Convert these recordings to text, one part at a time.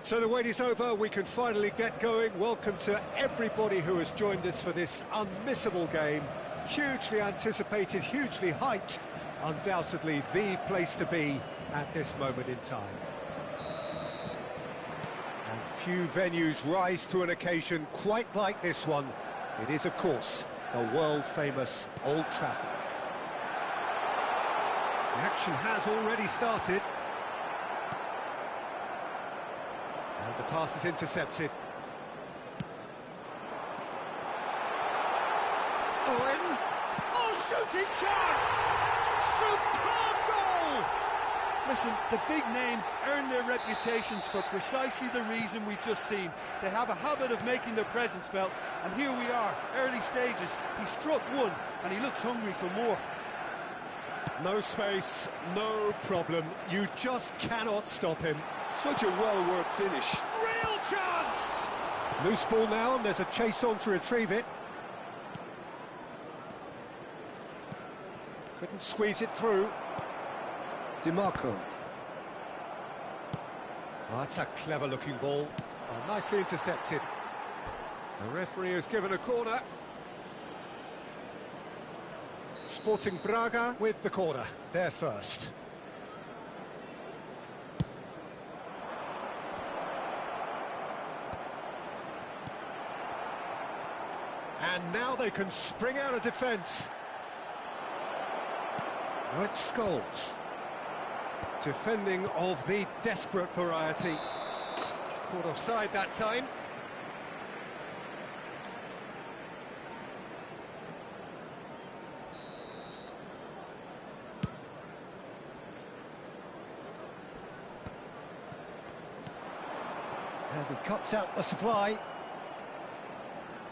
So the wait is over, we can finally get going. Welcome to everybody who has joined us for this unmissable game. Hugely anticipated, hugely hyped, undoubtedly the place to be at this moment in time. And few venues rise to an occasion quite like this one. It is, of course, the world-famous Old Trafford. The action has already started. And the pass is intercepted. Owen! Oh, shooting chance! Superb goal! Listen, the big names earn their reputations for precisely the reason we've just seen. They have a habit of making their presence felt, and here we are, early stages. He struck one, and he looks hungry for more. No space, no problem. You just cannot stop him. Such a well-worked finish. Real chance! Loose ball now, and there's a chase on to retrieve it. Couldn't squeeze it through. DiMarco. Oh, that's a clever-looking ball. Oh, nicely intercepted. The referee has given a corner. Sporting Braga with the corner. They're first. And now they can spring out of defence. Now it's Scholes. Defending of the desperate variety. Caught offside that time. And he cuts out the supply.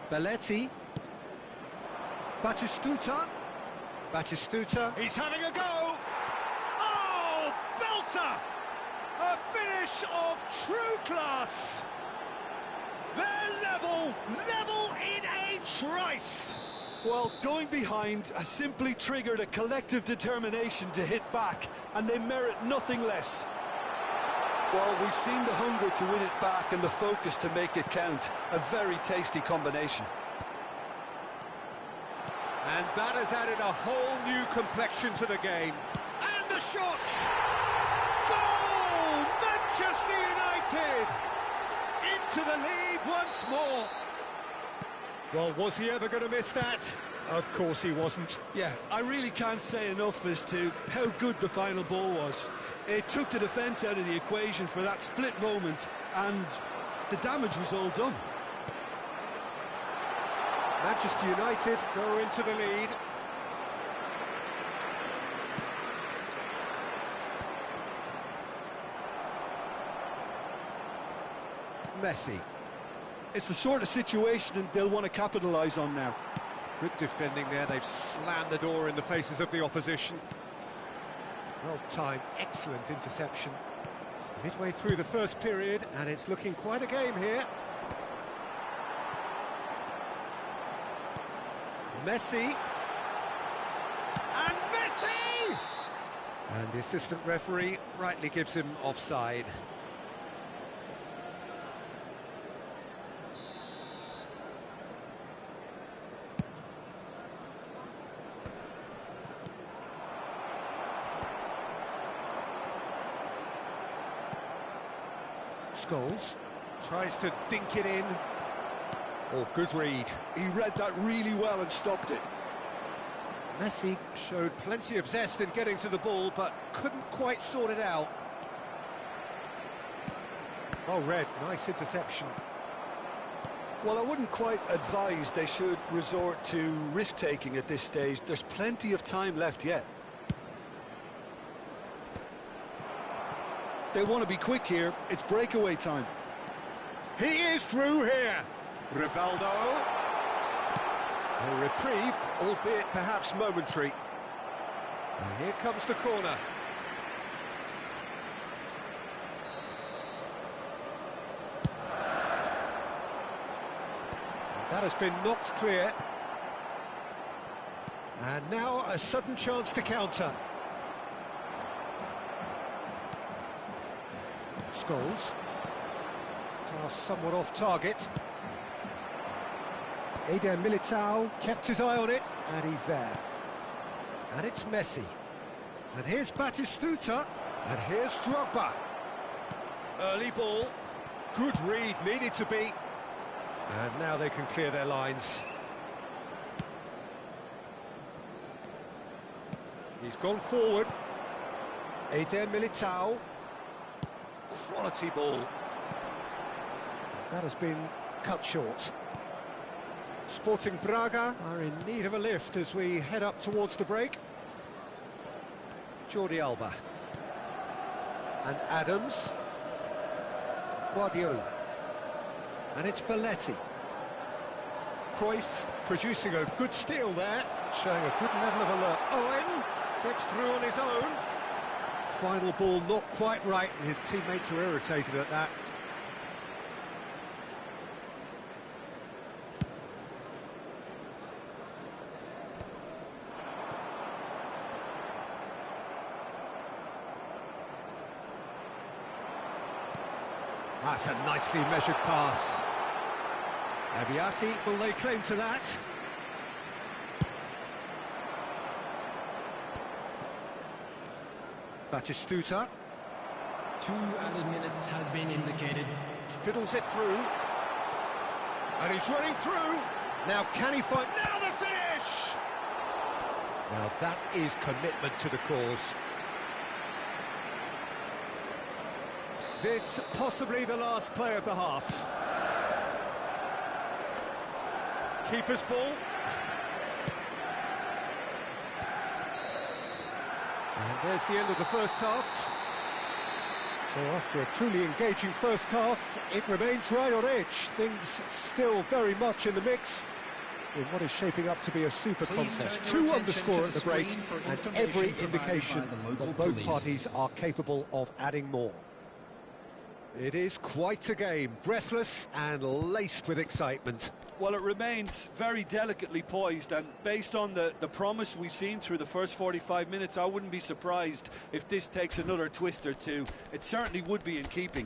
Belletti. Batistuta. Batistuta. He's having a go! Oh, belter! A finish of true class! They're level in a trice! Well, going behind has simply triggered a collective determination to hit back, and they merit nothing less. Well, we've seen the hunger to win it back and the focus to make it count. A very tasty combination. And that has added a whole new complexion to the game. And the shot! Goal! Manchester United! Into the lead once more. Well, was he ever going to miss that? Of course he wasn't. Yeah, I really can't say enough as to how good the final ball was. It took the defence out of the equation for that split moment, and the damage was all done. Manchester United go into the lead. Messi. It's the sort of situation that they'll want to capitalise on now. Good defending there, they've slammed the door in the faces of the opposition. Well-timed, excellent interception. Midway through the first period, and it's looking quite a game here. Messi! And Messi! And the assistant referee rightly gives him offside. Scholes tries to dink it in. Oh, good read. He read that really well and stopped it. Messi showed plenty of zest in getting to the ball, but couldn't quite sort it out. Oh, Red, nice interception. Well, I wouldn't quite advise they should resort to risk-taking at this stage. There's plenty of time left yet. They want to be quick here. It's breakaway time. He is through here. Rivaldo. A reprieve, albeit perhaps momentary. And here comes the corner. That has been knocked clear. And now a sudden chance to counter. Scholes. Now somewhat off target. Eder Militao kept his eye on it, and he's there. And it's Messi. And here's Batistuta, and here's Drogba. Early ball. Good read, needed to be. And now they can clear their lines. He's gone forward. Eder Militao. Quality ball. That has been cut short. Sporting Braga are in need of a lift as we head up towards the break. Jordi Alba. And Adams. Guardiola. And it's Belletti. Cruyff producing a good steal there, showing a good level of alert. Owen gets through on his own. Final ball not quite right, and his teammates are irritated at that. That's a nicely measured pass. Abiati, will they claim to that? Batistuta. 2 added minutes has been indicated. Fiddles it through. And he's running through. Now can he find... Now the finish! Now that is commitment to the cause. This possibly the last play of the half. Keeper's ball. And there's the end of the first half. So after a truly engaging first half, it remains right on edge. Things still very much in the mix in what is shaping up to be a super contest. 2 on the score at the break, and every indication that both parties are capable of adding more. It is quite a game, breathless and laced with excitement. Well, it remains very delicately poised, and based on the promise we've seen through the first 45 minutes, I wouldn't be surprised if this takes another twist or two. It certainly would be in keeping.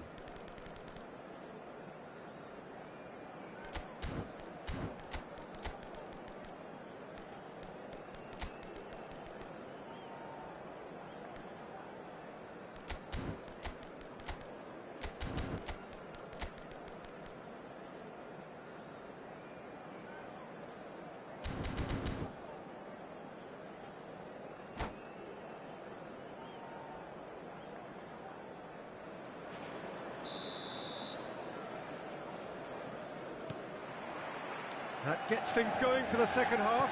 That gets things going for the second half.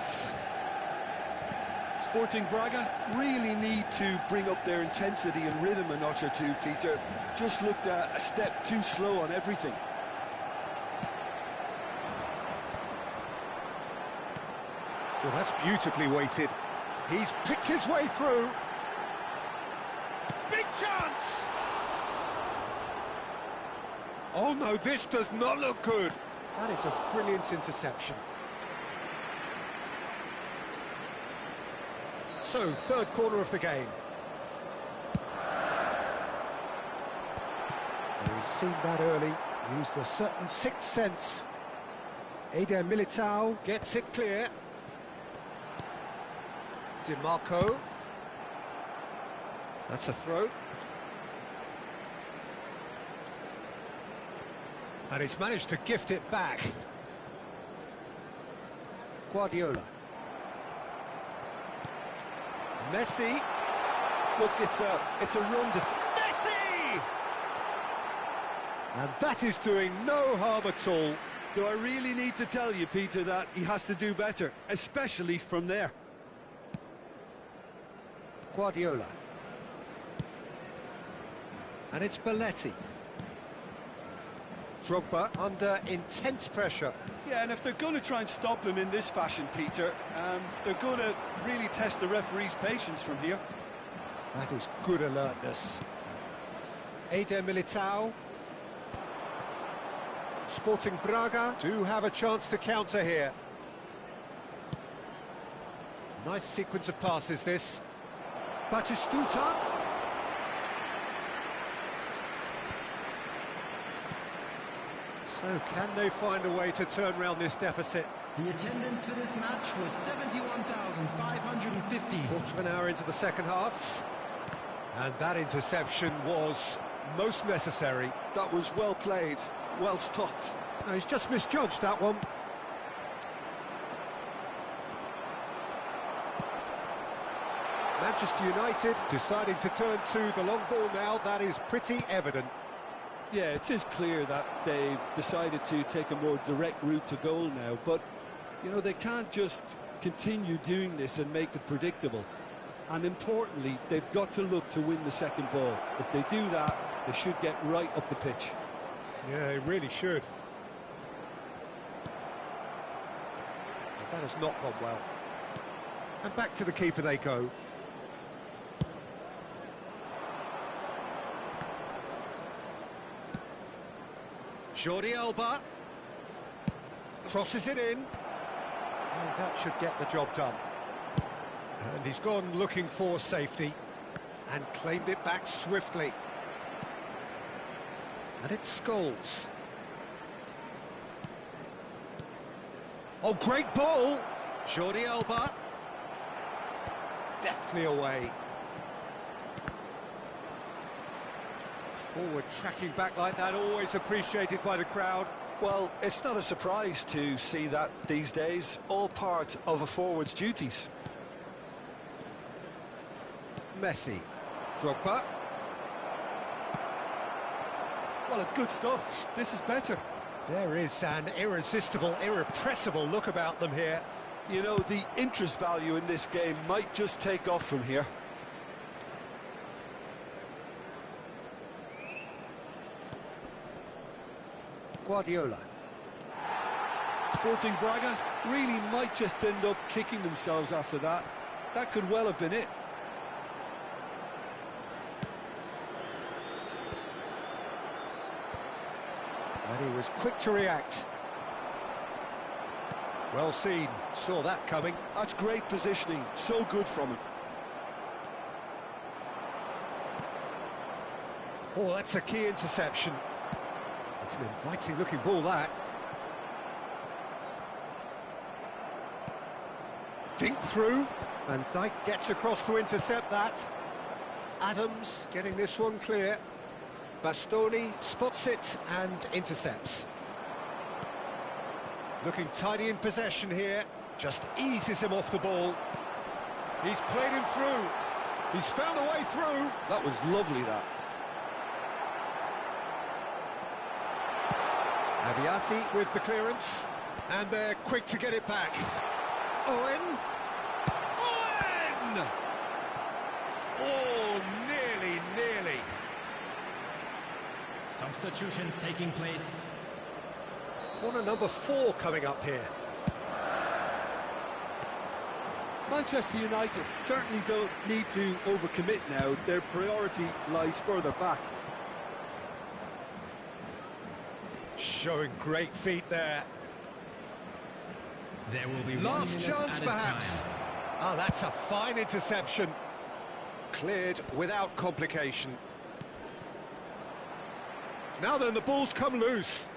Sporting Braga really need to bring up their intensity and rhythm a notch or two, Peter. Just looked a step too slow on everything. Well, that's beautifully weighted. He's picked his way through. Big chance! Oh no, this does not look good. That is a brilliant interception. So, third corner of the game. Well, he's seen that early, used a certain sixth sense. Eder Militao gets it clear. Di Marco. That's a throw. And he's managed to gift it back. Guardiola. Messi. Look, it's a run to... Messi! And that is doing no harm at all. Do I really need to tell you, Peter, that he has to do better, especially from there? Guardiola. And it's Belletti. Drogba under intense pressure. Yeah, and if they're going to try and stop him in this fashion, Peter, they're going to really test the referee's patience from here. That is good alertness. Eder Militao. Sporting Braga do have a chance to counter here. Nice sequence of passes, this. Batistuta. So can they find a way to turn around this deficit? The attendance for this match was 71,550. Quarter of an hour into the second half. And that interception was most necessary. That was well played, well stopped. No, he's just misjudged that one. Manchester United deciding to turn to the long ball now. That is pretty evident. Yeah, it is clear that they've decided to take a more direct route to goal now, but, you know, they can't just continue doing this and make it predictable. And importantly, they've got to look to win the second ball. If they do that, they should get right up the pitch. Yeah, they really should. But that has not gone well. And back to the keeper they go. Jordi Alba crosses it in, and that should get the job done. And he's gone looking for safety and claimed it back swiftly. And it's Scholes. Oh, great ball! Jordi Alba deftly away. Forward tracking back like that, always appreciated by the crowd. Well, it's not a surprise to see that these days, all part of a forward's duties. Messi. Drogba. Well, it's good stuff. This is better. There is an irresistible, irrepressible look about them here. You know, the interest value in this game might just take off from here. Guardiola. Sporting Braga really might just end up kicking themselves after that. That could well have been it. And he was quick to react. Well seen, saw that coming. That's great positioning, so good from him. Oh, that's a key interception. It's an inviting looking ball, that. Dink through, and Dyke gets across to intercept that. Adams getting this one clear. Bastoni spots it and intercepts. Looking tidy in possession here, just eases him off the ball. He's played him through. He's found a way through. That was lovely, that. Abiati with the clearance, and they're quick to get it back. Owen! Owen! Oh, nearly. Substitutions taking place. Corner number 4 coming up here. Manchester United certainly don't need to overcommit now. Their priority lies further back. Showing great feet there. There will be Last 1 minute chance, added perhaps. time. Oh, that's a fine interception. Cleared without complication. Now then, the ball's come loose.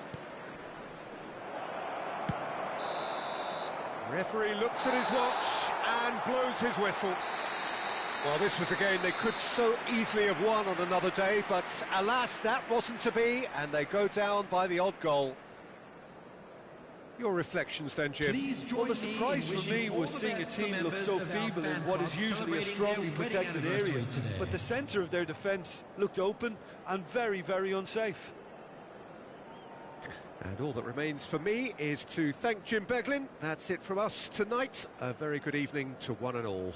Referee looks at his watch and blows his whistle. Well, this was a game they could so easily have won on another day, but alas, that wasn't to be, and they go down by the odd goal. Your reflections then, Jim? Please join Well, the me surprise in for me wishing all was the seeing a best to team look members so of our feeble in fan what club is usually a celebrating strongly their wedding protected anniversary area. today. But the centre of their defence looked open and very, very unsafe. And all that remains for me is to thank Jim Beglin. That's it from us tonight. A very good evening to one and all.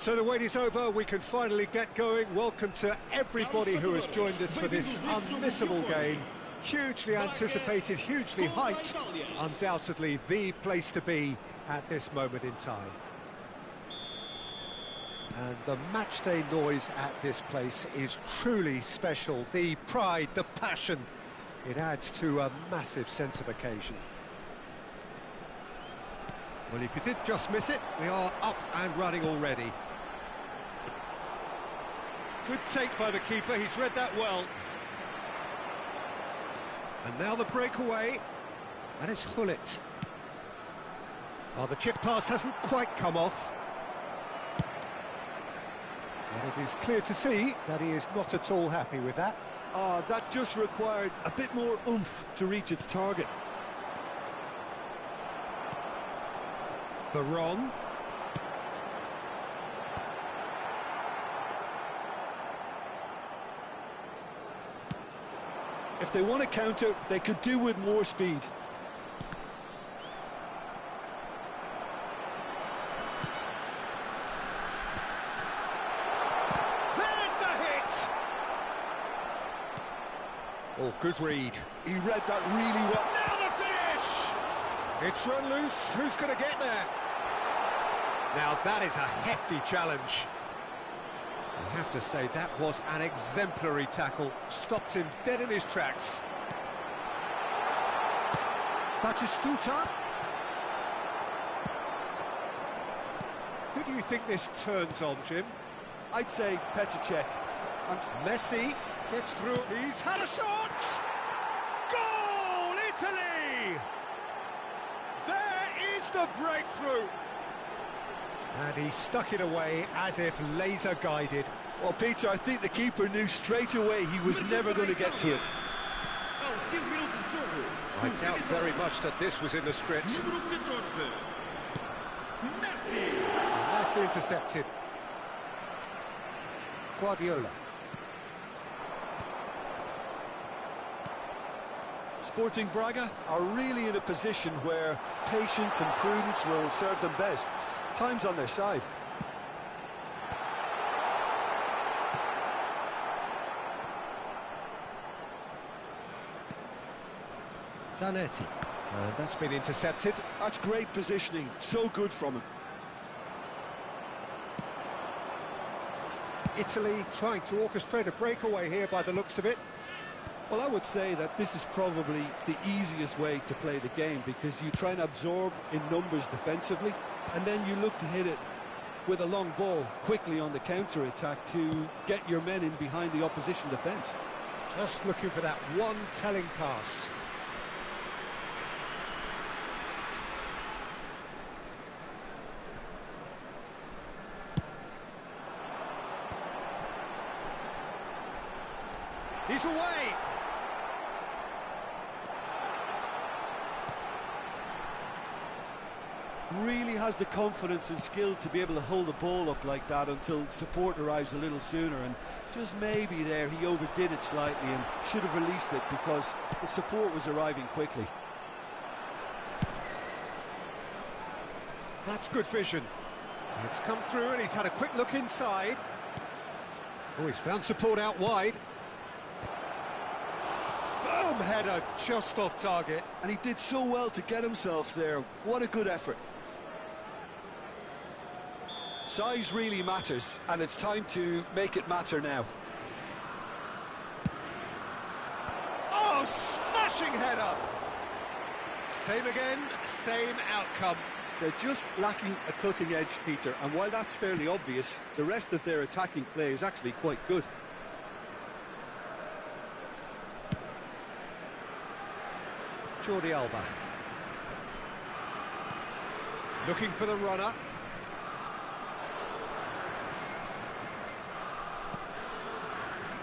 So the wait is over, we can finally get going. Welcome to everybody who has joined us for this unmissable game. Hugely anticipated, hugely hyped, undoubtedly the place to be at this moment in time. And the matchday noise at this place is truly special. The pride, the passion, it adds to a massive sense of occasion. Well, if you did just miss it, we are up and running already. Good take by the keeper, he's read that well. And now the breakaway, and it's Gullit. Oh, the chip pass hasn't quite come off. And it is clear to see that he is not at all happy with that. That just required a bit more oomph to reach its target. Baron. If they want to counter, they could do with more speed. There's the hit! Oh, good read. He read that really well. Now the finish! It's run loose, who's going to get there? Now that is a hefty challenge. I have to say, that was an exemplary tackle. Stopped him dead in his tracks. Batistuta. Who do you think this turns on, Jim? I'd say Petr Cech. Messi gets through. He's had a shot! Goal, Italy! There is the breakthrough. And he stuck it away as if laser-guided. Well, Peter, I think the keeper knew straight away he was never going to get to it. I doubt very much that this was in the script. Nicely intercepted. Guardiola. Sporting Braga are really in a position where patience and prudence will serve them best. Time's on their side. Zanetti. And that's been intercepted. That's great positioning. So good from him. Italy trying to orchestrate a breakaway here by the looks of it. Well, I would say that this is probably the easiest way to play the game, because you try and absorb in numbers defensively, and then you look to hit it with a long ball quickly on the counter-attack to get your men in behind the opposition defence. Just looking for that one telling pass. He's away! Really has the confidence and skill to be able to hold the ball up like that until support arrives a little sooner, and just maybe there he overdid it slightly and should have released it because the support was arriving quickly. That's good vision. It's come through and he's had a quick look inside. Oh, he's found support out wide. Firm header just off target. And he did so well to get himself there. What a good effort. Size really matters, and it's time to make it matter now. Oh, smashing header! Same again, same outcome. They're just lacking a cutting edge, Peter, and while that's fairly obvious, the rest of their attacking play is actually quite good. Jordi Alba. Looking for the runner.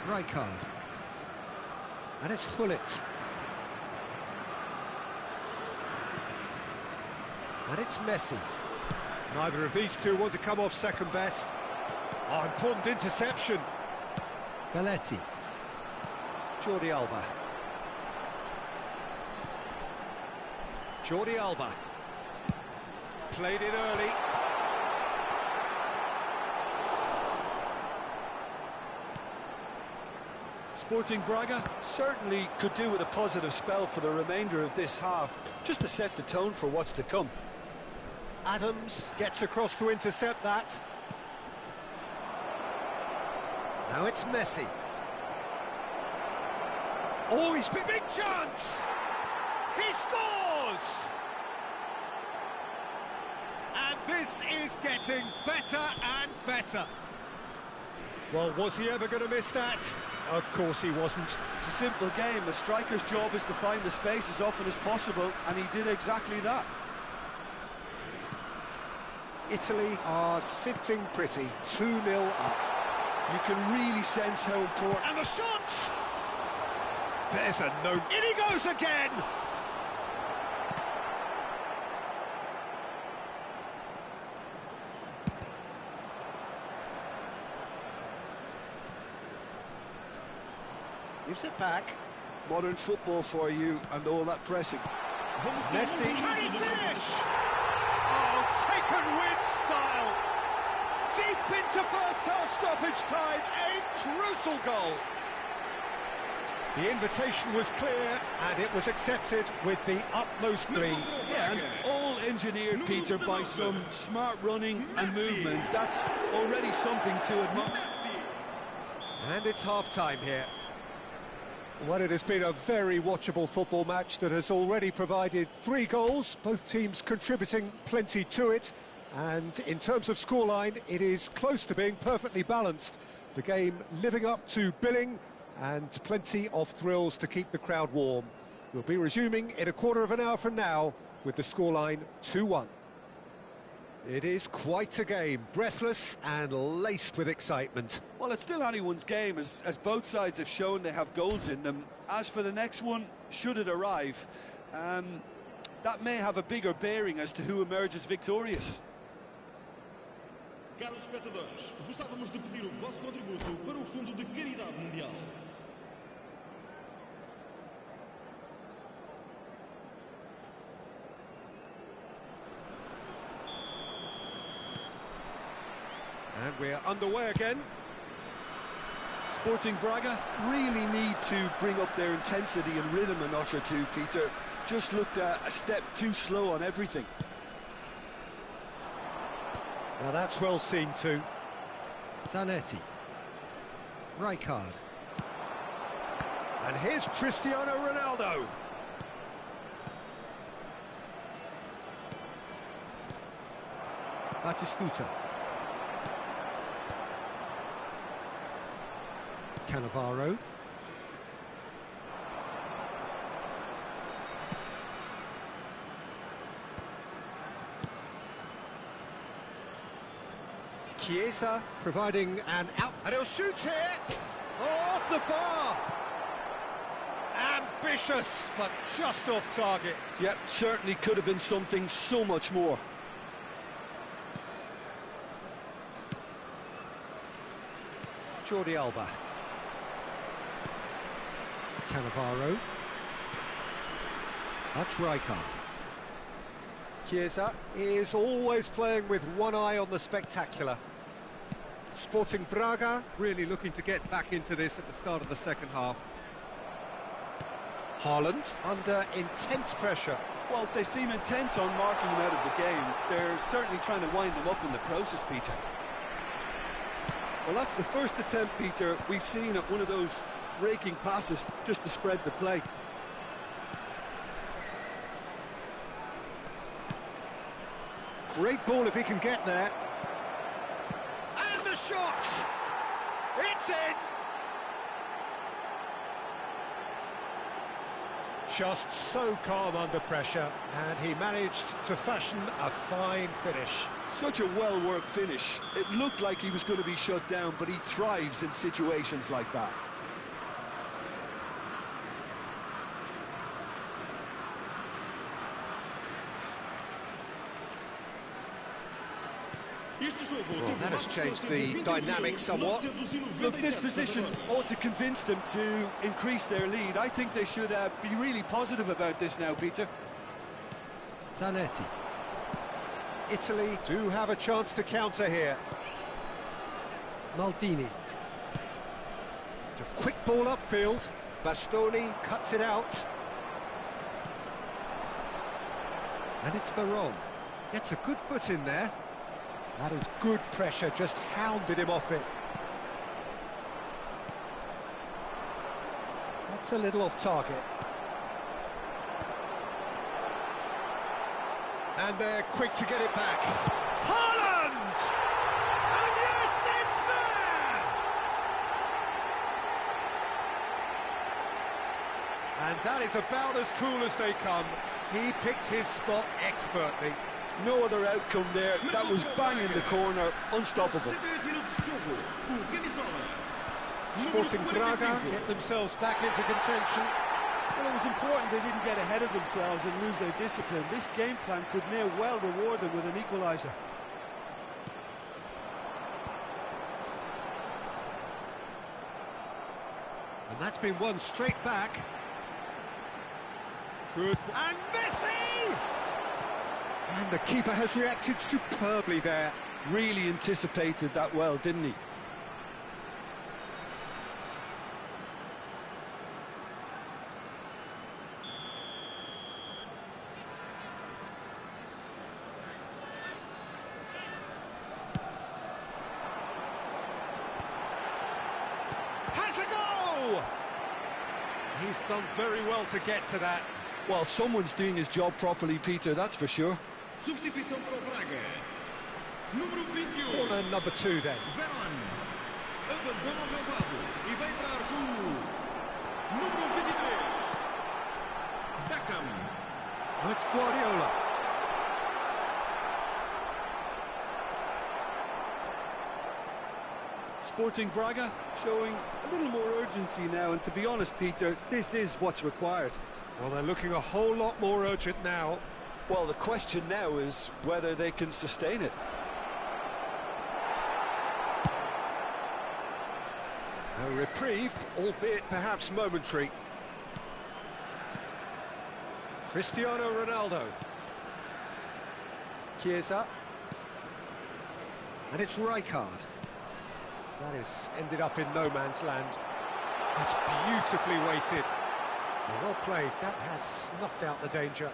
Rijkaard. And it's Gullit. And it's Messi. Neither of these two want to come off second best. Oh, important interception. Belletti. Jordi Alba. Jordi Alba. Played it early. Sporting Braga certainly could do with a positive spell for the remainder of this half, just to set the tone for what's to come. Adams gets across to intercept that. Now it's Messi. Oh, he's big chance! He scores! And this is getting better and better. Well, was he ever going to miss that? Of course he wasn't. It's a simple game. A striker's job is to find the space as often as possible, and he did exactly that. Italy are sitting pretty, 2-0 up. You can really sense how important... And the shot! There's a no... In he goes again! Gives it back. Modern football for you, and all that pressing. Messi. Can he finish? Oh, taken with style. Deep into first half stoppage time. A crucial goal. The invitation was clear, and it was accepted with the utmost glee. Yeah, and all engineered, Peter, by some smart running and movement. That's already something to admire. And it's half-time here. Well, it has been a very watchable football match that has already provided 3 goals, both teams contributing plenty to it. And in terms of scoreline, it is close to being perfectly balanced. The game living up to billing, and plenty of thrills to keep the crowd warm. We'll be resuming in a quarter of an hour from now with the scoreline 2-1. It is quite a game, breathless and laced with excitement. Well, it's still anyone's game, as both sides have shown they have goals in them. As for the next one, should it arrive, that may have a bigger bearing as to who emerges victorious. Caros espectadores, gostávamos de pedir o vosso contributo para o Fundo de Caridade Mundial. And we're underway again. Sporting Braga really need to bring up their intensity and rhythm a notch or two, Peter. Just looked a step too slow on everything. Now that's well seen too. Zanetti. Rijkaard. And here's Cristiano Ronaldo. Batistuta. Cannavaro. Chiesa providing an out, and he'll shoot here. Oh, off the bar. Ambitious, but just off target. Yep, certainly could have been something so much more. Jordi Alba. Cannavaro. That's Rijkaard. Chiesa is always playing with one eye on the spectacular. Sporting Braga really looking to get back into this at the start of the second half. Haaland under intense pressure. Well, they seem intent on marking him out of the game. They're certainly trying to wind him up in the process, Peter. Well, that's the first attempt, Peter, we've seen at one of those raking passes just to spread the play. Great ball if he can get there. And the shot! It's in! Just so calm under pressure, and he managed to fashion a fine finish. Such a well-worked finish. It looked like he was going to be shut down, but he thrives in situations like that. Well, that has changed the dynamic somewhat. Look, this position ought to convince them to increase their lead. I think they should be really positive about this now, Peter. Zanetti. Italy do have a chance to counter here. Maldini. It's a quick ball upfield. Bastoni cuts it out. And it's Veron. Gets a good foot in there. That is good pressure, just hounded him off it. That's a little off target. And they're quick to get it back. Haaland! And yes, it's there! And that is about as cool as they come. He picked his spot expertly. No other outcome there. That was bang in the corner, unstoppable. Sporting Braga get themselves back into contention. Well, it was important they didn't get ahead of themselves and lose their discipline. This game plan could near well reward them with an equaliser. And that's been won straight back. Good. And Messi! And the keeper has reacted superbly there. Really anticipated that well, didn't he? Has a go! He's done very well to get to that. Well, someone's doing his job properly, Peter, that's for sure. Substituição para o Braga. Número 21. Corner number 2 then. Veron. Abandona o relvado e vai entrar com o número 23. Beckham. Oh, it's Guardiola. Sporting Braga showing a little more urgency now, and to be honest, Peter, this is what's required. Well, they're looking a whole lot more urgent now. Well, the question now is whether they can sustain it. A reprieve, albeit perhaps momentary. Cristiano Ronaldo. Chiesa. And it's Rijkaard. That has ended up in no man's land. That's beautifully weighted. Well played. That has snuffed out the danger.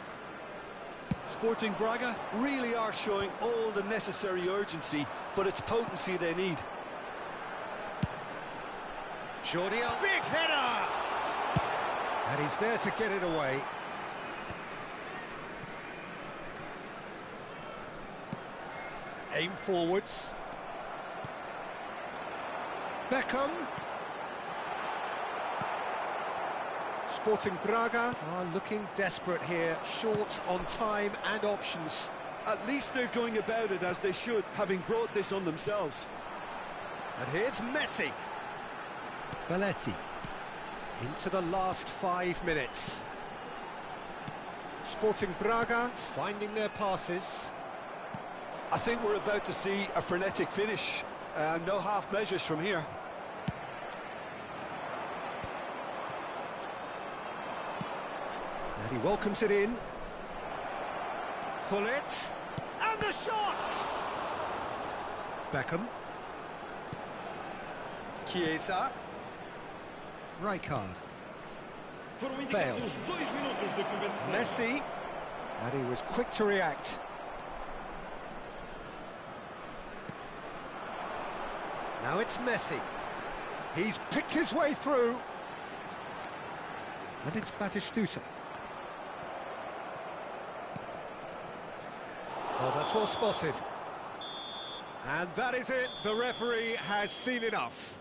Sporting Braga really are showing all the necessary urgency, but it's potency they need. Jordi, big header! And he's there to get it away. Aim forwards. Beckham. Sporting Braga are looking desperate here, short on time and options. At least they're going about it as they should, having brought this on themselves. And here's Messi. Belletti. Into the last 5 minutes. Sporting Braga finding their passes. I think we're about to see a frenetic finish. No half measures from here. And he welcomes it in. Gullit. And the shot! Beckham. Chiesa. Rijkaard. Bale. Messi. And he was quick to react. Now it's Messi. He's picked his way through. And it's Batistuta. Oh, that's well spotted. And that is it. The referee has seen enough.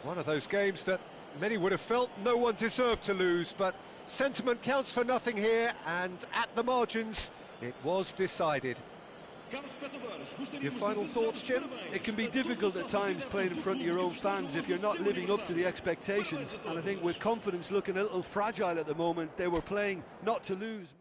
One of those games that many would have felt no one deserved to lose, but sentiment counts for nothing here, and at the margins, it was decided. Your final thoughts, Jim? It can be difficult at times playing in front of your own fans if you're not living up to the expectations, and I think with confidence looking a little fragile at the moment, they were playing not to lose.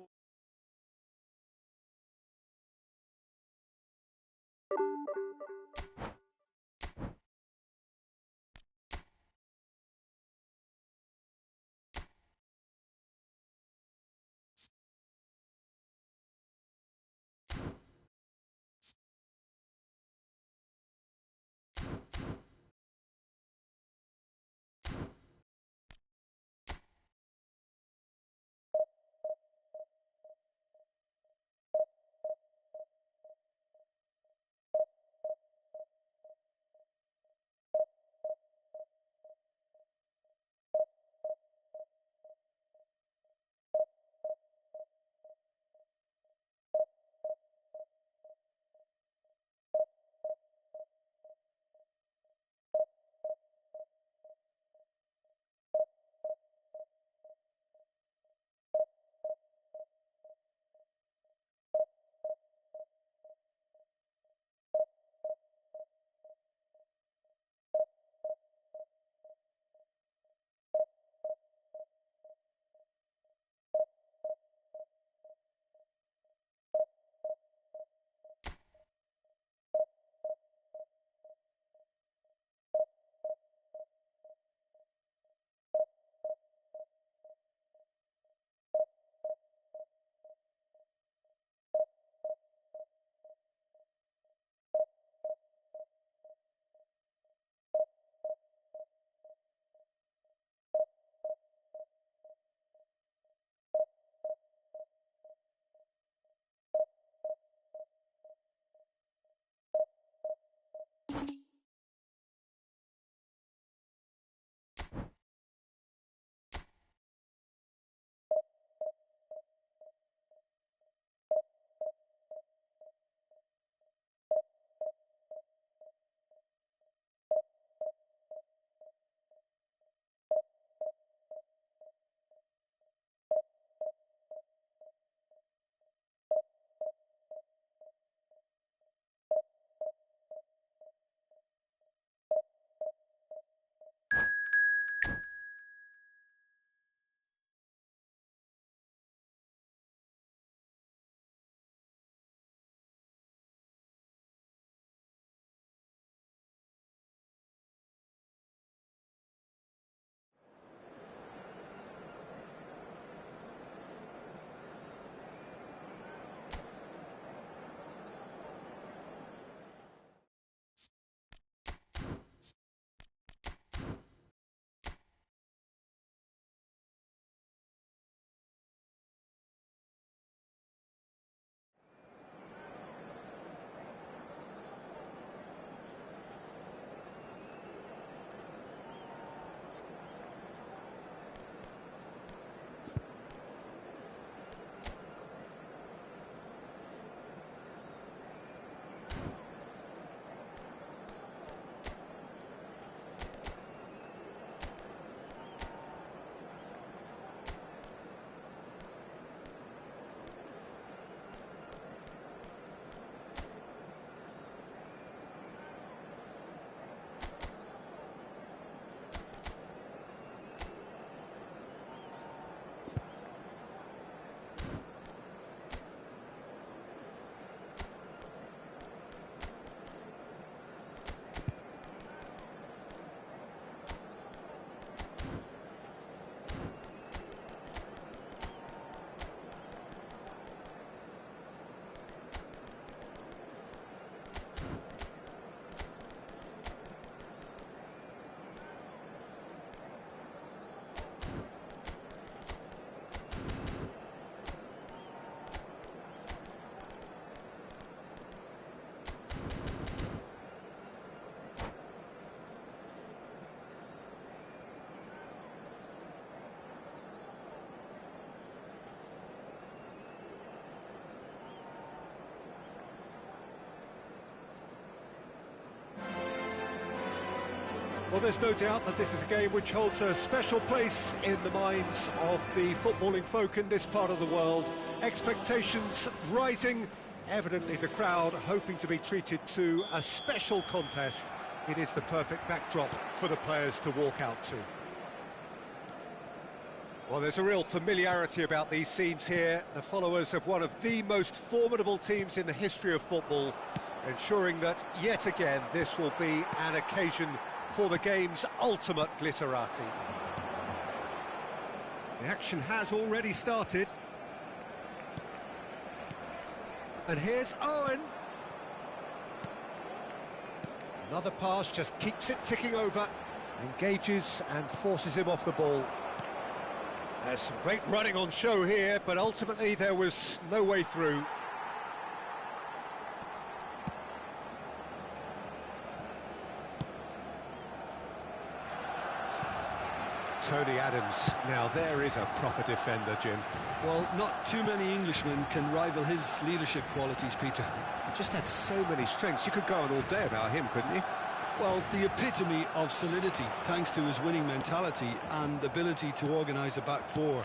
Well, there's no doubt that this is a game which holds a special place in the minds of the footballing folk in this part of the world. Expectations rising, evidently the crowd hoping to be treated to a special contest. It is the perfect backdrop for the players to walk out to. Well, there's a real familiarity about these scenes here. The followers of one of the most formidable teams in the history of football, ensuring that, yet again, this will be an occasion for the game's ultimate glitterati. The action has already started. And here's Owen. Another pass just keeps it ticking over. Engages and forces him off the ball. There's some great running on show here, but ultimately there was no way through. Tony Adams, now there is a proper defender, Jim. Well, not too many Englishmen can rival his leadership qualities, Peter. He just had so many strengths. You could go on all day about him, couldn't you? Well, the epitome of solidity, thanks to his winning mentality and ability to organise a back four.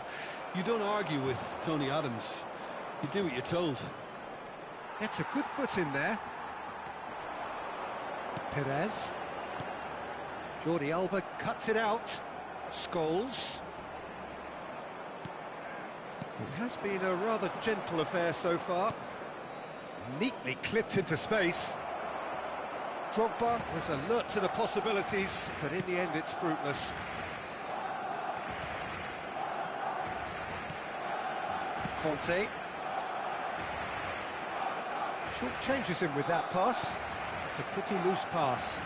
You don't argue with Tony Adams. You do what you're told. That's a good foot in there. Perez. Jordi Alba cuts it out. Scholes. It has been a rather gentle affair so far. Neatly clipped into space. Drogba was alert to the possibilities, but in the end it's fruitless. Conte. Short changes him with that pass. It's a pretty loose pass.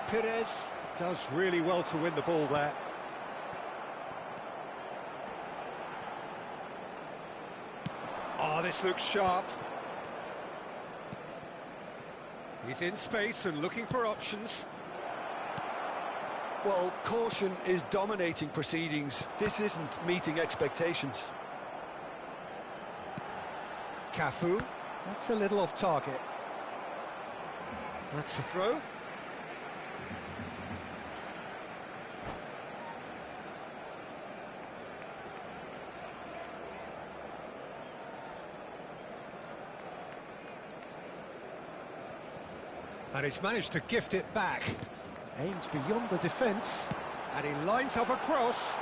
Perez does really well to win the ball there. Oh, this looks sharp. He's in space and looking for options. Well, caution is dominating proceedings. This isn't meeting expectations. Cafu. That's a little off target. That's a throw. And he's managed to gift it back. Aims beyond the defence. And he lines up a cross.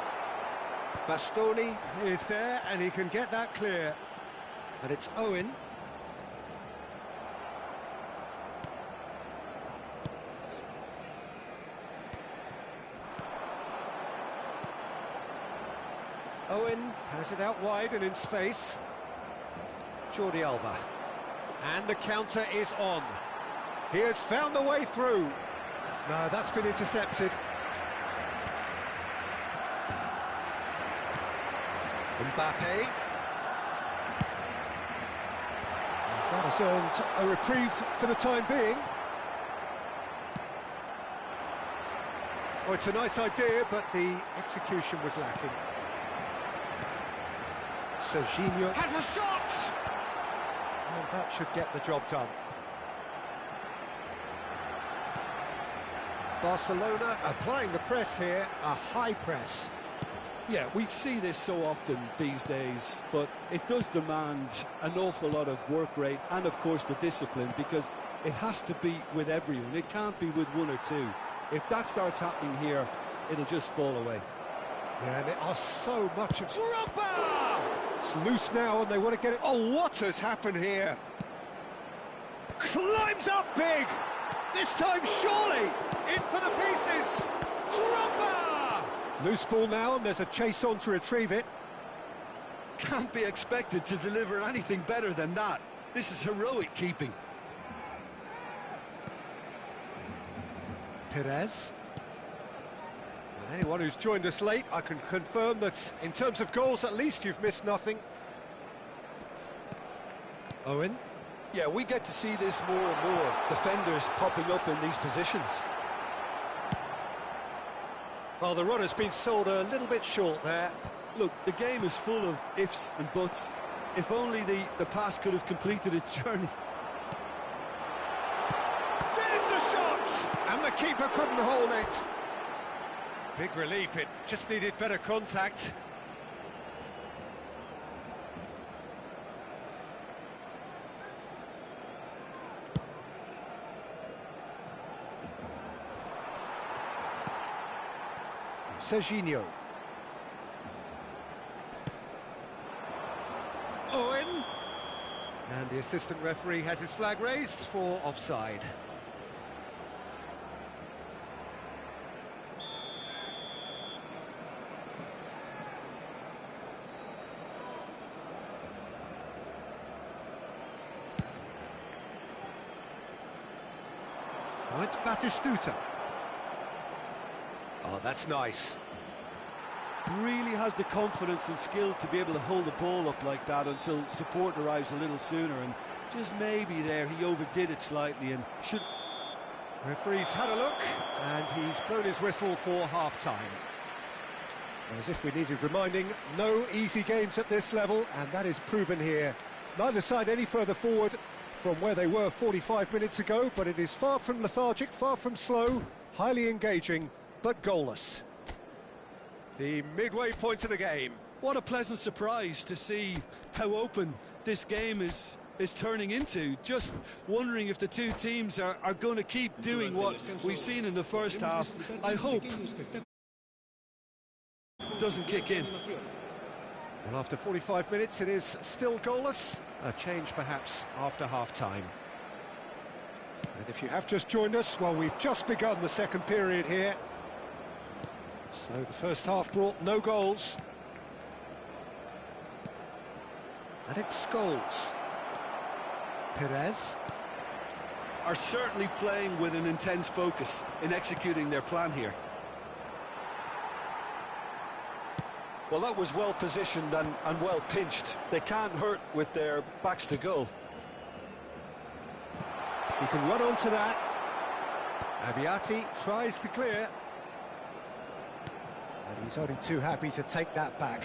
Bastoni is there and he can get that clear. And it's Owen. Owen has it out wide and in space. Jordi Alba. And the counter is on. He has found the way through. No, that's been intercepted. Mbappe. That has earned a reprieve for the time being. Oh, it's a nice idea, but the execution was lacking. Serginho has a shot! And that should get the job done. Barcelona applying the press here, a high press. Yeah, we see this so often these days, but it does demand an awful lot of work rate and, of course, the discipline, because it has to be with everyone. It can't be with one or two. If that starts happening here, it'll just fall away. Yeah, and it are so much of... Drogba! It's loose now and they want to get it... Oh, what has happened here? Climbs up big! This time, surely! In for the pieces! Drogba! Loose ball now, and there's a chase on to retrieve it. Can't be expected to deliver anything better than that. This is heroic keeping. Perez. And anyone who's joined us late, I can confirm that in terms of goals, at least you've missed nothing. Owen. Yeah, we get to see this more and more. Defenders popping up in these positions. Well, the run has been sold a little bit short there. Look, the game is full of ifs and buts. If only the pass could have completed its journey. There's the shot! And the keeper couldn't hold it. Big relief, it just needed better contact. Serginho. Owen. And the assistant referee has his flag raised for offside. Oh, it's Batistuta. Oh, that's nice. Really has the confidence and skill to be able to hold the ball up like that until support arrives a little sooner, and just maybe there he overdid it slightly and should... Referee's had a look and he's blown his whistle for half-time. As if we needed reminding, no easy games at this level, and that is proven here. Neither side any further forward from where they were 45 minutes ago, but it is far from lethargic, far from slow, highly engaging, but goalless. The midway point of the game. What a pleasant surprise to see how open this game is turning into. Just wondering if the two teams are going to keep doing what we've seen in the first half. I hope doesn't kick in. Well, after 45 minutes it is still goalless. A change perhaps after half-time. And if you have just joined us, well, we've just begun the second period here. So the first half brought no goals. And it's Scholes. Perez. Are certainly playing with an intense focus in executing their plan here. Well, that was well positioned and well pinched. They can't hurt with their backs to goal. He can run onto that. Abiati tries to clear. And he's only too happy to take that back.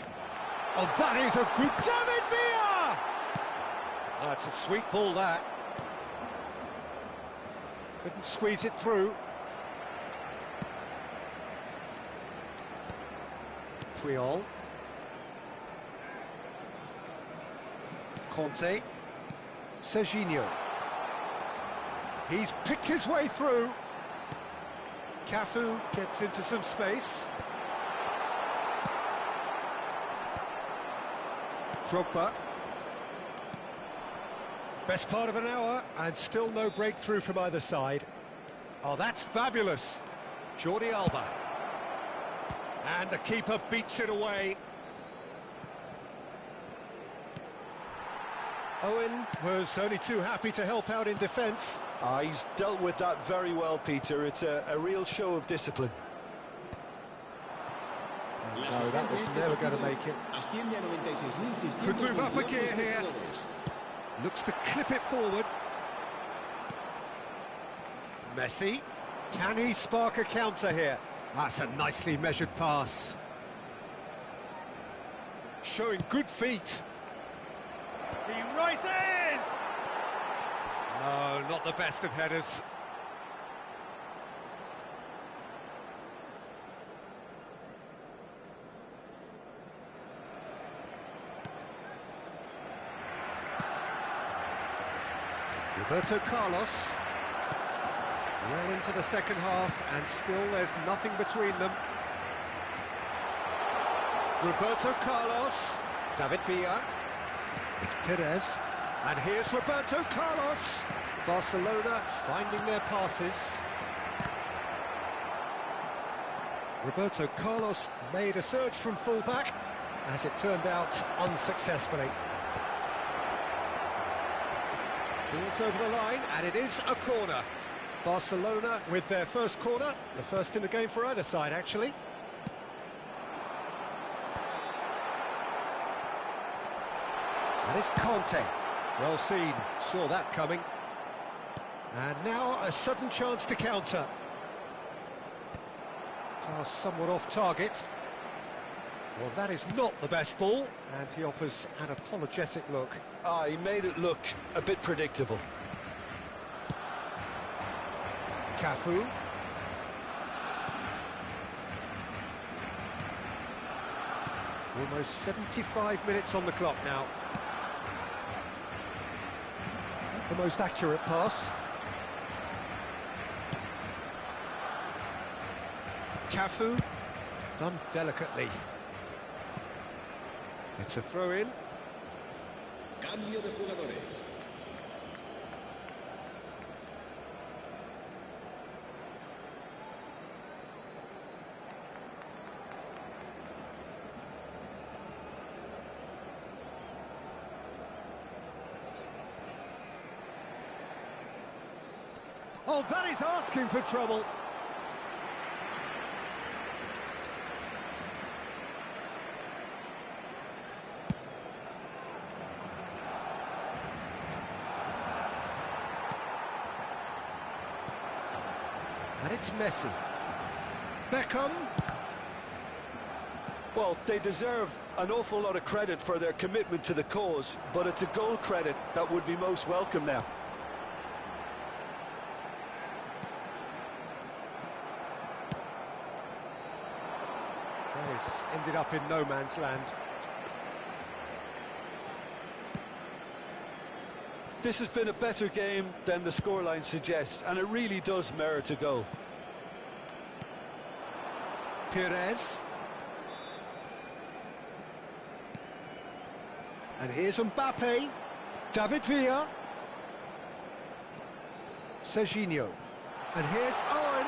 Oh, that is a good... David Villa! That's a sweet ball, that. Couldn't squeeze it through. Triol. Conte. Serginho. He's picked his way through. Cafu gets into some space. Drogba. Best part of an hour, and still no breakthrough from either side. Oh, that's fabulous. Jordi Alba. And the keeper beats it away. Owen was only too happy to help out in defence. He's dealt with that very well, Peter. It's a real show of discipline. No, that was never going to make it. Could move up a gear here. Looks to clip it forward. Messi. Can he spark a counter here? That's a nicely measured pass. Showing good feet. He rises! No, not the best of headers. Roberto Carlos. Well into the second half, and still there's nothing between them. Roberto Carlos. David Villa. It's Perez. And here's Roberto Carlos. Barcelona finding their passes. Roberto Carlos made a surge from fullback, as it turned out unsuccessfully. Ball's over the line, and it is a corner. Barcelona with their first corner, the first in the game for either side, actually. That is Conte. Well seen, saw that coming. And now a sudden chance to counter. Pass somewhat off target. Well, that is not the best ball, and he offers an apologetic look. He made it look a bit predictable. Cafu. Almost 75 minutes on the clock now. The most accurate pass. Cafu, done delicately. It's a throw-in. Cambio de jugadores. Oh, that is asking for trouble. And it's Messi. Beckham. Well, they deserve an awful lot of credit for their commitment to the cause, but it's a goal credit that would be most welcome now. This ended up in no man's land. This has been a better game than the scoreline suggests, and it really does merit a goal. Perez. And here's Mbappe. David Villa. Serginho. And here's Owen.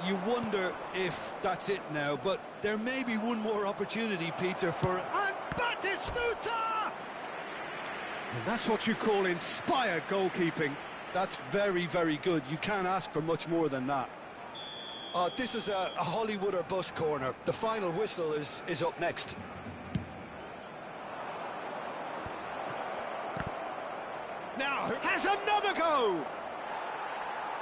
You wonder if that's it now, but there may be one more opportunity, Peter, for... And Batistuta! And that's what you call inspired goalkeeping. That's very, very good. You can't ask for much more than that. This is a Hollywood or bust corner. The final whistle is up next. Now, has another go!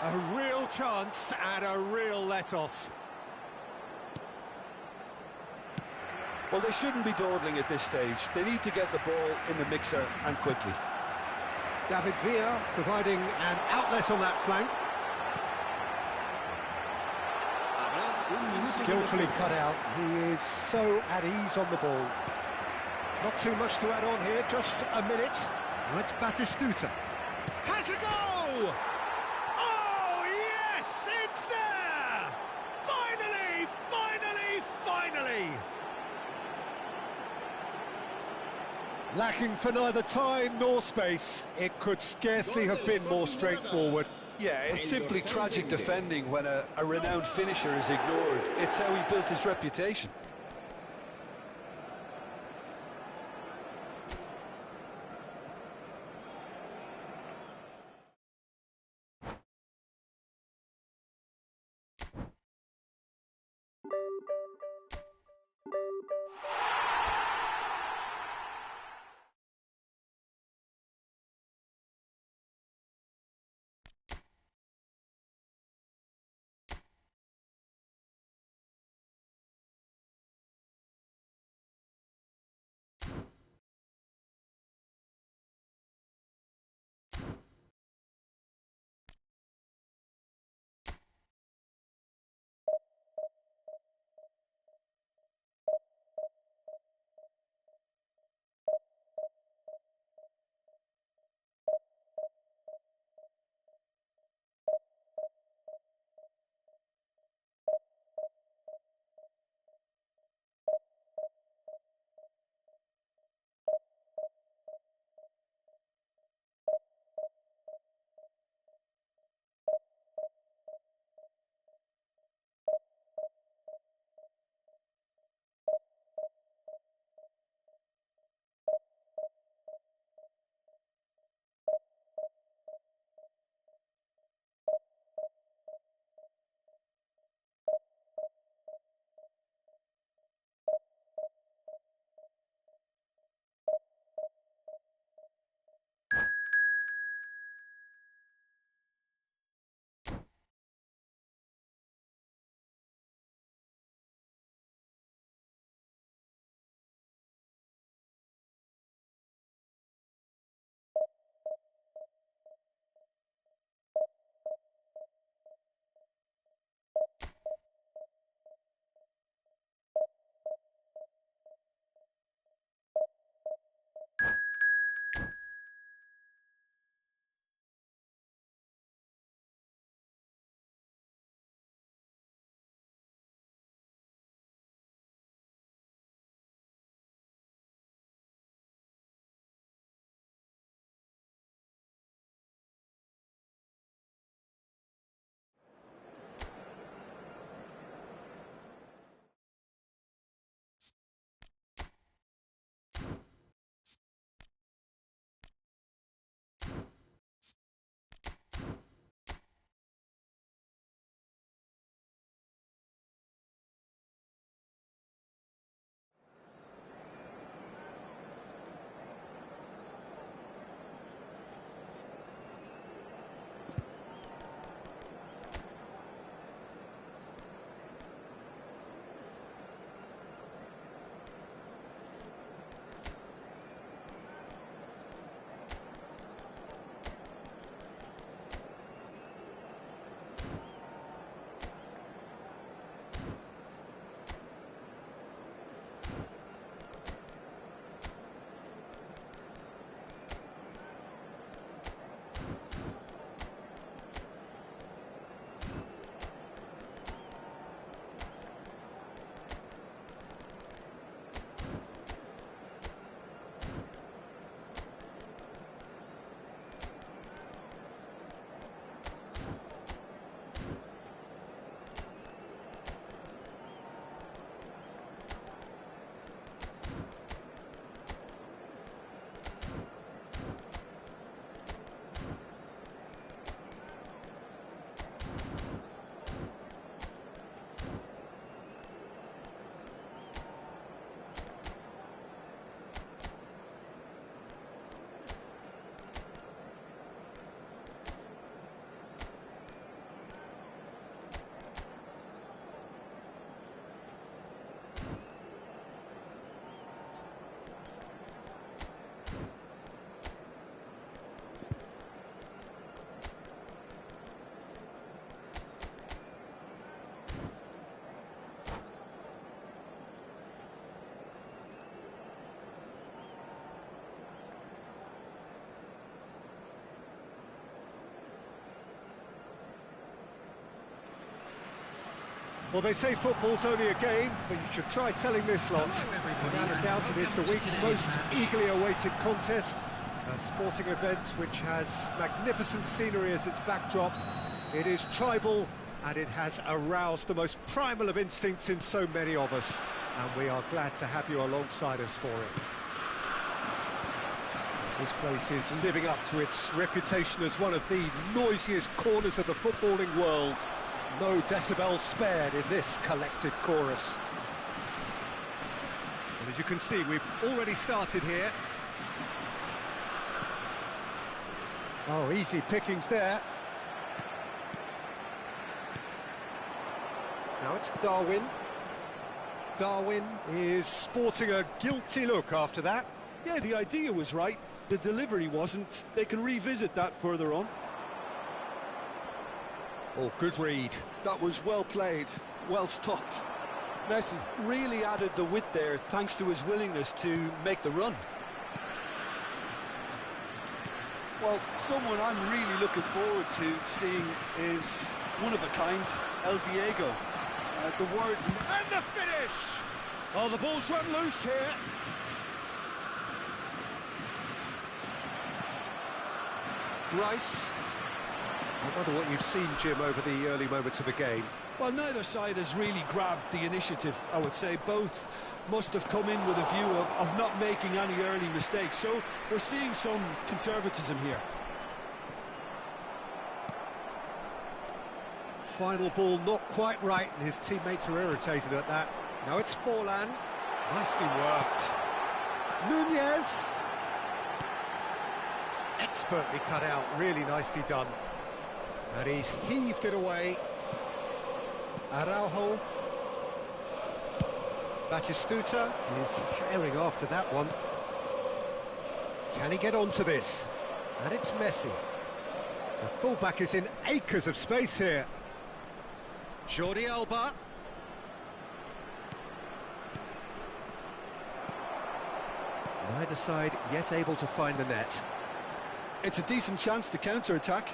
A real chance and a real let-off. Well, they shouldn't be dawdling at this stage. They need to get the ball in the mixer, and quickly. David Villa providing an outlet on that flank. Skillfully cut out. He is so at ease on the ball. Not too much to add on here, just a minute. Let's Batistuta. Has a go! Oh, yes, it's there! Finally, finally, finally! Lacking for neither time nor space, it could scarcely have been more straightforward. Yeah, it's simply tragic defending when a renowned finisher is ignored. It's how he built his reputation. Well, they say football's only a game, but you should try telling this lot. Hello, everybody. Without a doubt, it is the week's most eagerly awaited contest. A sporting event which has magnificent scenery as its backdrop. It is tribal, and it has aroused the most primal of instincts in so many of us. And we are glad to have you alongside us for it. This place is living up to its reputation as one of the noisiest corners of the footballing world. No decibels spared in this collective chorus. And as you can see, we've already started here. Oh, easy pickings there. Now it's Darwin. Darwin is sporting a guilty look after that. Yeah, the idea was right. The delivery wasn't. They can revisit that further on. Oh, good read. That was well played, well stopped. Messi really added the width there thanks to his willingness to make the run. Well, someone I'm really looking forward to seeing is one of a kind, El Diego. The word... And the finish! Oh, the ball's run loose here. Rice. I wonder what you've seen, Jim, over the early moments of the game. Well, neither side has really grabbed the initiative, I would say. Both must have come in with a view of not making any early mistakes. So we're seeing some conservatism here. Final ball not quite right, and his teammates are irritated at that. Now it's Forlan. Nicely worked. Nunez. Expertly cut out, really nicely done. And he's heaved it away. Araujo. Batistuta is herring after that one. Can he get onto this? And it's Messi. The fullback is in acres of space here. Jordi Alba. Neither side yet able to find the net. It's a decent chance to counter-attack.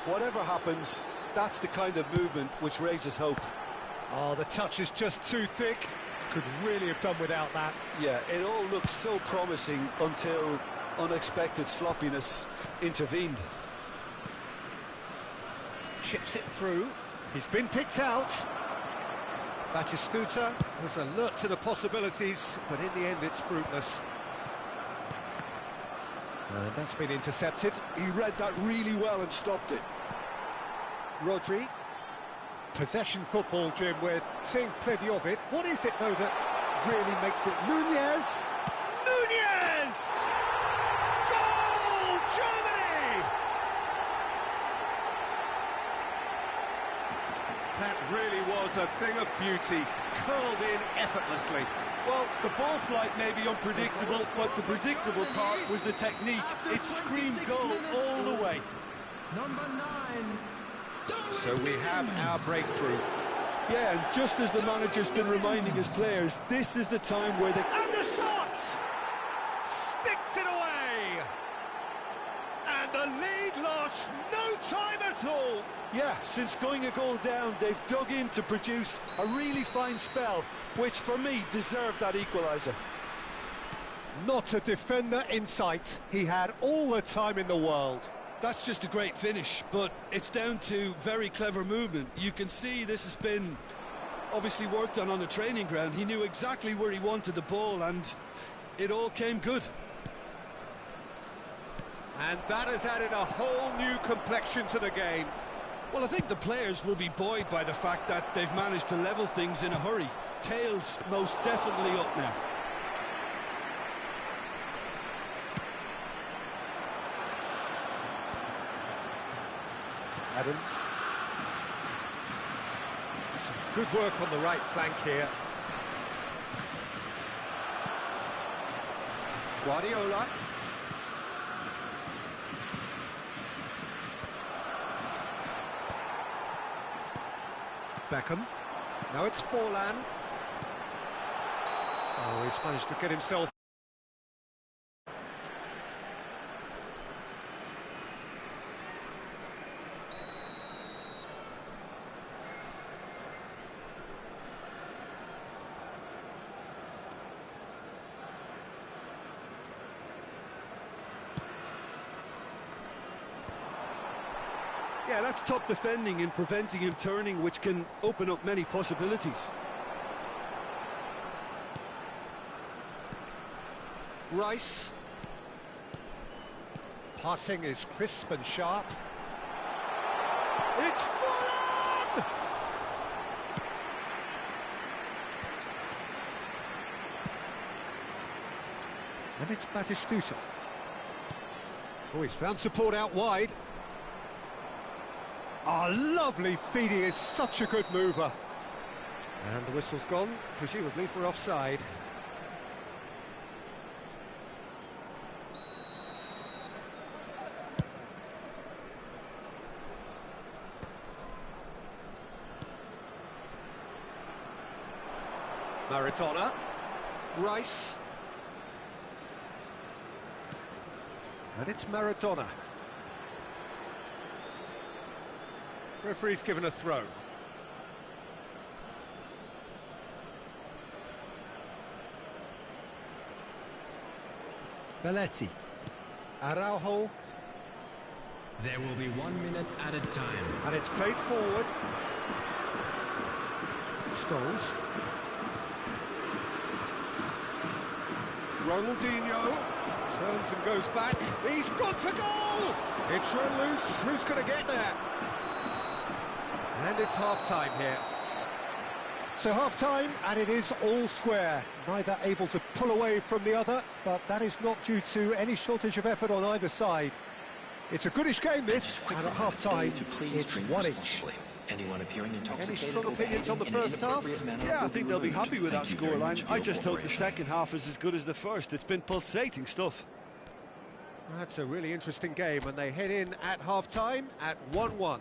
Whatever happens, that's the kind of movement which raises hope. Oh, the touch is just too thick. Could really have done without that. Yeah, it all looks so promising until unexpected sloppiness intervened. Chips it through. He's been picked out. Batistuta was alert to the possibilities, but in the end it's fruitless. And that's been intercepted. He read that really well and stopped it. Rodri. Possession football, Jim, we're seeing plenty of it. What is it, though, that really makes it... Nunez! Nunez! Goal! Germany! That really was a thing of beauty, curled in effortlessly. Well, the ball flight may be unpredictable, but the predictable part was the technique. It screamed goal all the way. Number 9. So we have our breakthrough. Yeah, and just as the manager's been reminding his players, this is the time where they... And the shot! Sticks it away! And the lead lost no time at all! Yeah, since going a goal down, they've dug in to produce a really fine spell, which for me deserved that equaliser. Not a defender in sight. He had all the time in the world. That's just a great finish, but it's down to very clever movement. You can see this has been obviously worked on the training ground. He knew exactly where he wanted the ball, and it all came good. And that has added a whole new complexion to the game. Well, I think the players will be buoyed by the fact that they've managed to level things in a hurry. Tails most definitely up now. Adams. Some good work on the right flank here. Guardiola. Beckham. Now it's Forlan. Oh, he's managed to get himself. Yeah, that's top defending and preventing him turning, which can open up many possibilities. Rice. Passing is crisp and sharp. It's full on! And it's Batistuta. Oh, he's found support out wide. Ah, lovely feed, he is such a good mover. And the whistle's gone, presumably for offside. Maradona. Rice. And it's Maradona. Referee's given a throw. Belletti. Araujo. There will be 1 minute added time. And it's played forward. Scholes. Ronaldinho turns and goes back. He's gone for goal! It's run loose. Who's going to get there? And it's half-time here. So half-time, and it is all square. Neither able to pull away from the other, but that is not due to any shortage of effort on either side. It's a goodish game, this, and at half-time, it's one each. Anyone appearing Any intoxicated strong or opinions behaving on the in first an half? inappropriate manner Yeah, I will think be they'll be removed. happy with that Thank you very much scoreline. for I your just hope the cooperation. second half is as good as the first. It's been pulsating stuff. That's a really interesting game, and they head in at half-time at 1-1.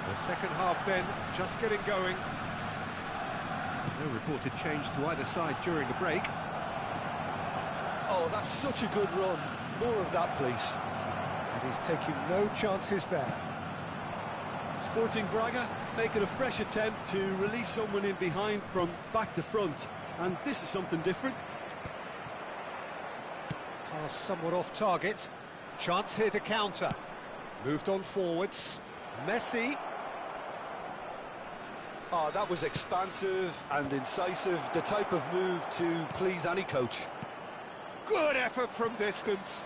The second half then, just getting going. No reported change to either side during the break. Oh, that's such a good run. More of that, please. And he's taking no chances there. Sporting Braga making a fresh attempt to release someone in behind from back to front. And this is something different. Pass somewhat off target. Chance here to counter. Moved on forwards. Messi. Oh, that was expansive and incisive. The type of move to please any coach. Good effort from distance.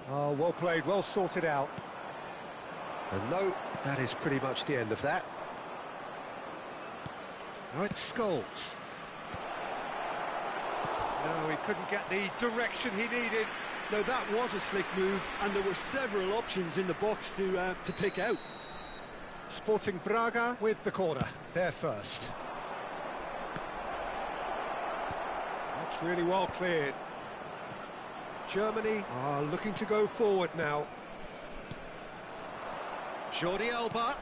Oh, well played, well sorted out. And no, that is pretty much the end of that. Now it's Scholes. No, he couldn't get the direction he needed. Now that was a slick move, and there were several options in the box to pick out. Sporting Braga with the corner, there first. That's really well cleared. Germany are looking to go forward now. Jordi Alba.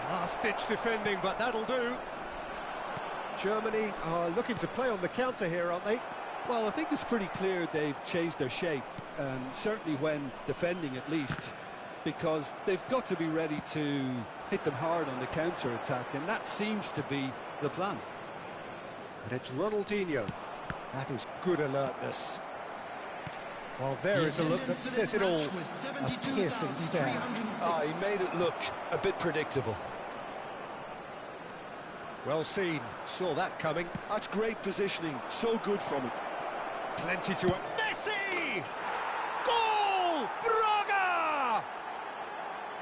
Last-ditch defending, but that'll do. Germany are looking to play on the counter here, aren't they? Well, I think it's pretty clear they've changed their shape, certainly when defending at least, because they've got to be ready to hit them hard on the counter-attack, and that seems to be the plan. And it's Ronaldinho. That is good alertness. Well, there is a look that says it all. A piercing stare. He made it look a bit predictable. Well seen, saw that coming. That's great positioning, so good from him. Plenty to it. Messi! Goal! Braga!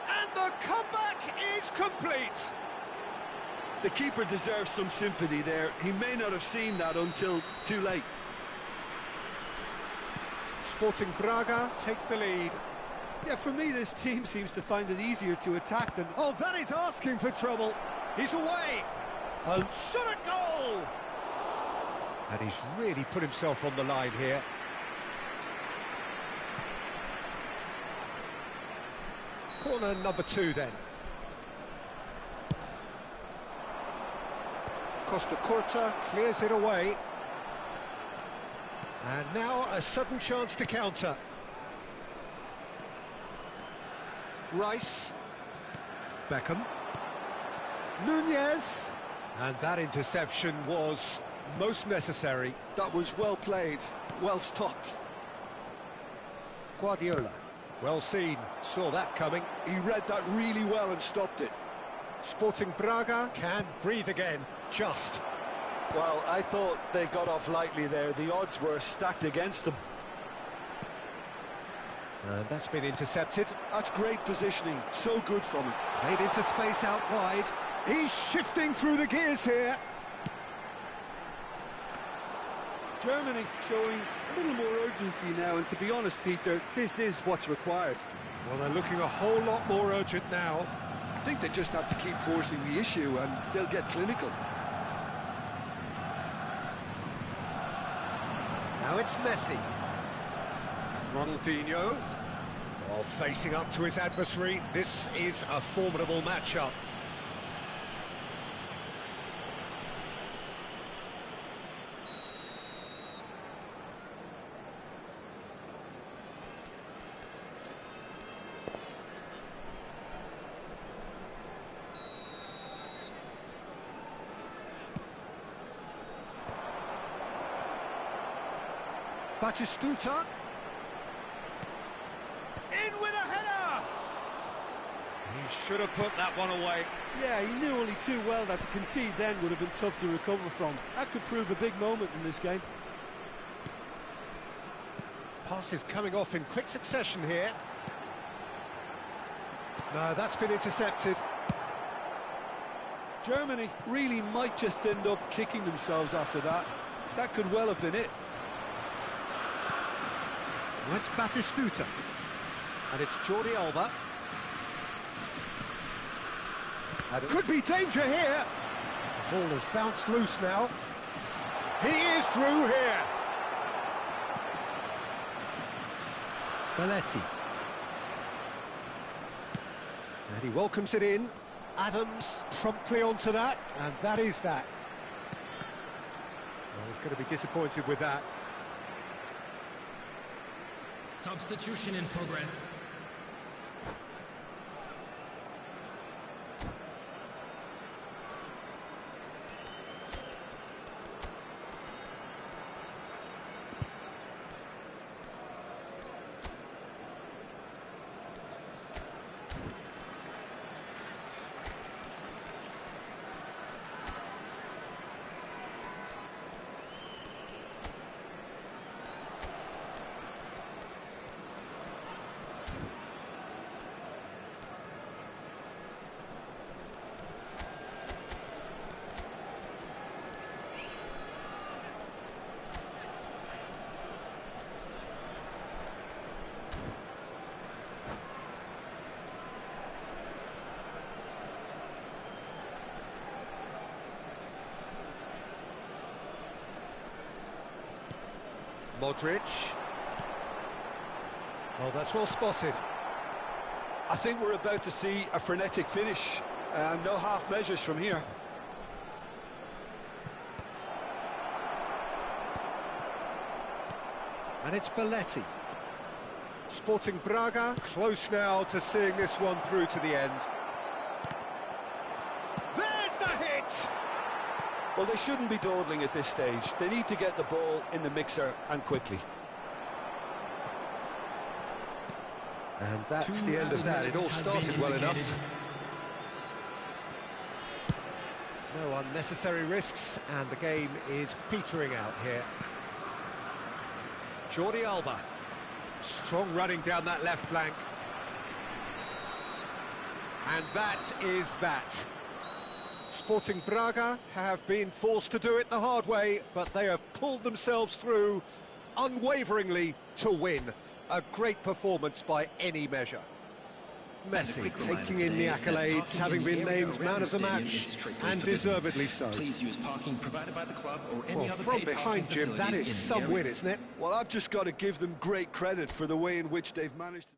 And the comeback is complete. The keeper deserves some sympathy there. He may not have seen that until too late. Sporting Braga take the lead. Yeah, for me, this team seems to find it easier to attack than... Oh, that is asking for trouble. He's away. A shot at goal! And he's really put himself on the line here. Corner number 2 then. Costa Curta clears it away. And now a sudden chance to counter. Rice. Beckham. Nunez. And that interception was most necessary. That was well played, well stopped. Guardiola. Well seen, saw that coming. He read that really well and stopped it. Sporting Braga can breathe again, just. Well, I thought they got off lightly there. The odds were stacked against them. And that's been intercepted. That's great positioning, so good from him. Played into space out wide. He's shifting through the gears here. Germany showing a little more urgency now, and to be honest, Peter, this is what's required. Well, they're looking a whole lot more urgent now. I think they just have to keep forcing the issue and they'll get clinical. Now it's Messi. Ronaldinho. While facing up to his adversary, this is a formidable matchup. Batistuta. In with a header! He should have put that one away. Yeah, he knew only too well that to concede then would have been tough to recover from. That could prove a big moment in this game. Passes coming off in quick succession here. No, that's been intercepted. Germany really might just end up kicking themselves after that. That could well have been it. Well, it's Batistuta. And it's Jordi Alba. Could be danger here. The ball has bounced loose now. He is through here. Belletti. And he welcomes it in. Adams promptly onto that, and that is that. Well, he's going to be disappointed with that. Substitution in progress. Modric. Oh, that's well spotted. I think we're about to see a frenetic finish. No half measures from here. And it's Belletti. Sporting Braga close now to seeing this one through to the end. There's the hit! Well, they shouldn't be dawdling at this stage. They need to get the ball in the mixer and quickly. And that's the end of that. It all started well enough. No unnecessary risks, and the game is petering out here. Jordi Alba. Strong running down that left flank. And that is that. Sporting Braga have been forced to do it the hard way, but they have pulled themselves through unwaveringly to win. A great performance by any measure. Messi taking in the accolades, having been named man of the match, and deservedly so. Well, from behind, Jim, that is some win, isn't it? Well, I've just got to give them great credit for the way in which they've managed to...